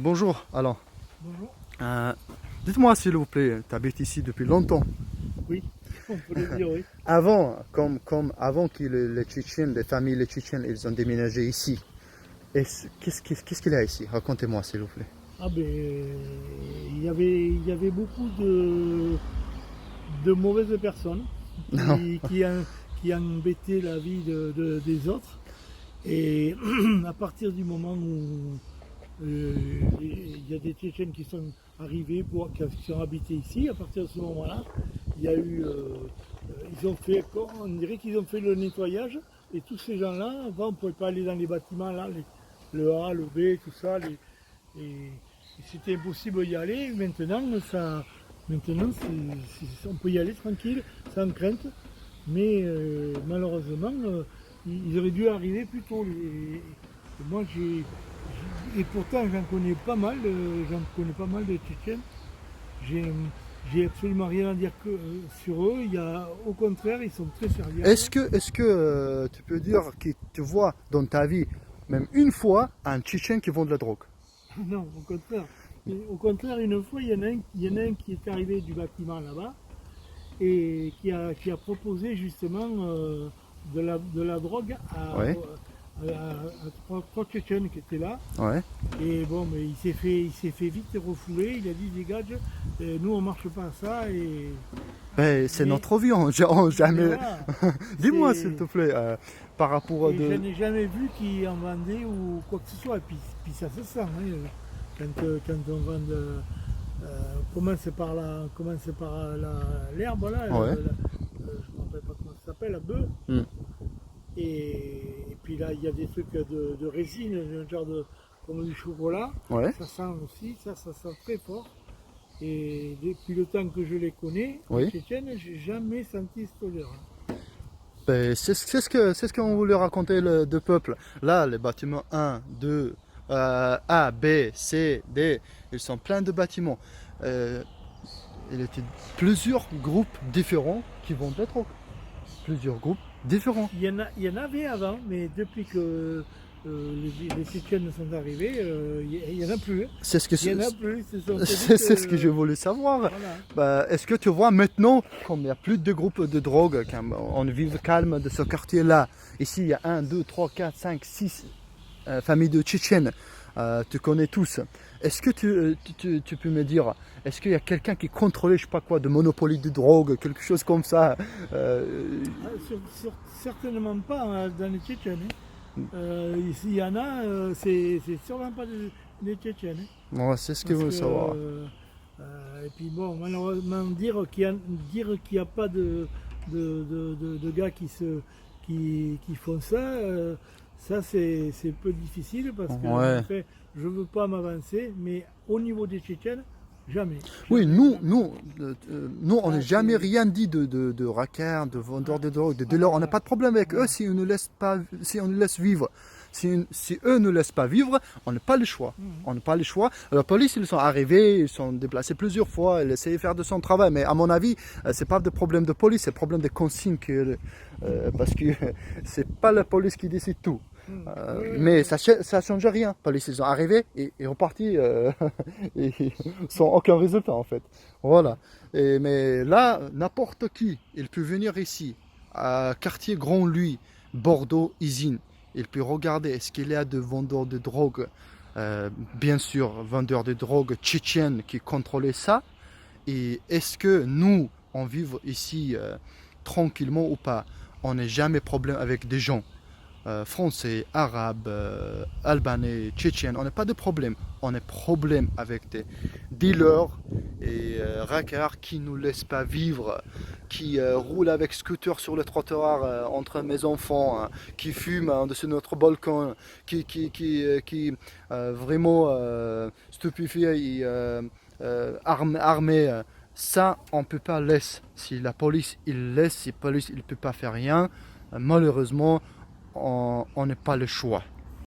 Bonjour, alors, Bonjour. euh, dites-moi s'il vous plaît, tu habites ici depuis longtemps. Oui, on peut le dire, oui. Avant, avant que les Tchétchènes, les familles les Tchétchènes, ils ont déménagé ici. Qu'est-ce qu'il y a ici? Racontez-moi s'il vous plaît. Ah ben, il y avait beaucoup de mauvaises personnes Non. qui embêtaient la vie des autres. Et à partir du moment où il y a des Tchétchènes qui sont arrivés, qui sont habités ici, à partir de ce moment-là, il y a eu, ils ont fait, on dirait qu'ils ont fait le nettoyage. Et tous ces gens-là, avant, on ne pouvait pas aller dans les bâtiments, là, le A, le B, tout ça. Et c'était impossible d'y aller. Maintenant, on peut y aller tranquille, sans crainte. Mais malheureusement, ils auraient dû arriver plus tôt. Et moi, et pourtant, j'en connais pas mal. J'en connais pas mal de Tchétchènes. J'ai j'ai absolument rien à dire sur eux. Au contraire, ils sont très sérieux. Est-ce que tu peux dire que tu vois dans ta vie, même une fois, un Tchétchène qui vend de la drogue? Non, au contraire. Et au contraire, une fois, il y en a un qui est arrivé du bâtiment là-bas et qui a proposé justement de la drogue Ouais, à trois Tchétchènes qui étaient là. ouais. Et bon, mais il s'est fait vite refouler. Il a dit dégage, nous on marche pas à ça. Ben, c'est Mais, notre vie, mais jamais. voilà, Dis-moi c'est, s'il te plaît, par rapport à et je de. n'ai jamais vu qu'il en vendait ou quoi que ce soit. Et puis ça se sent, hein, quand on vend l'herbe là, Ouais. je ne me rappelle pas comment ça s'appelle, la bœuf. Hmm. Et puis là, il y a des trucs de résine, un genre comme du chocolat. Ouais. Ça sent aussi, ça sent très fort. Et depuis le temps que je les connais, les Oui. Tchétchènes, j'ai jamais senti cette odeur. Ben, c'est ce qu'on voulait raconter le deux peuples. Là, les bâtiments un, 2, A, B, C, D, ils sont pleins de bâtiments. Il y a plusieurs groupes différents qui vont être plusieurs groupes différents. Il y en avait avant, mais depuis que les Tchétchènes sont arrivés, il n'y en a plus, hein. C'est ce que Il n'y en a plus. Ils se sont fait c'est ce que je vite, voulais savoir. voilà. Ben, est-ce que tu vois maintenant, comme il n'y a plus de groupes de drogue, on vit calme de ce quartier-là. Ici, il y a 1, 2, 3, 4, 5, 6 familles de Tchétchènes. Tu connais tous. Est-ce que tu peux me dire, est-ce qu'il y a quelqu'un qui contrôlait, je sais pas quoi, de monopoly de drogue, quelque chose comme ça? Ah, certainement pas, hein, dans les Tchétchènes, hein. Ici, il y en a, c'est sûrement pas des Tchétchènes, hein. Ouais, c'est ce que je Parce veux que, savoir. et puis bon, malheureusement, dire qu'il n'y a pas de gars qui font ça, ça c'est peu difficile parce que en Ouais. fait, je ne veux pas m'avancer, mais au niveau des Tchétchènes, jamais. Oui, Jamais, jamais. nous, on n'a Ah, jamais rien dit de raqueurs, de vendeurs ah, de drogue, de dealers. On n'a voilà, pas de problème avec eux voilà. si on ne laisse pas, si on nous laisse vivre. Si eux ne laissent pas vivre, on n'a pas le choix. Mhm. On n'a pas le choix. La police, ils sont arrivés, ils sont déplacés plusieurs fois, ils essaient de faire de son travail. Mais à mon avis, c'est pas de problème de police, c'est problème de consigne parce que c'est pas la police qui décide tout. Mhm. Oui, oui, Mais oui. ça change rien. La police, ils sont arrivés et repartis et sans aucun résultat en fait. Voilà. Mais là, n'importe qui, il peut venir ici, à quartier Grand Louis, Bordeaux, Isine. Il peut regarder est-ce qu'il y a de vendeurs de drogue, bien sûr, vendeurs de drogue tchétchènes qui contrôlaient ça. Et est-ce que nous, on vit ici tranquillement ou pas? On n'est jamais problème avec des gens français, arabes, albanais, tchétchènes. On n'a pas de problème. On a problème avec des dealers et rackers qui nous laissent pas vivre, qui roulent avec scooter sur le trottoir entre mes enfants, hein, qui fument en dessus de notre balcon, qui vraiment stupéfiés et armés. Ça, on peut pas laisser. Si la police il laisse, si la police il peut pas faire rien, malheureusement, on n'a pas le choix.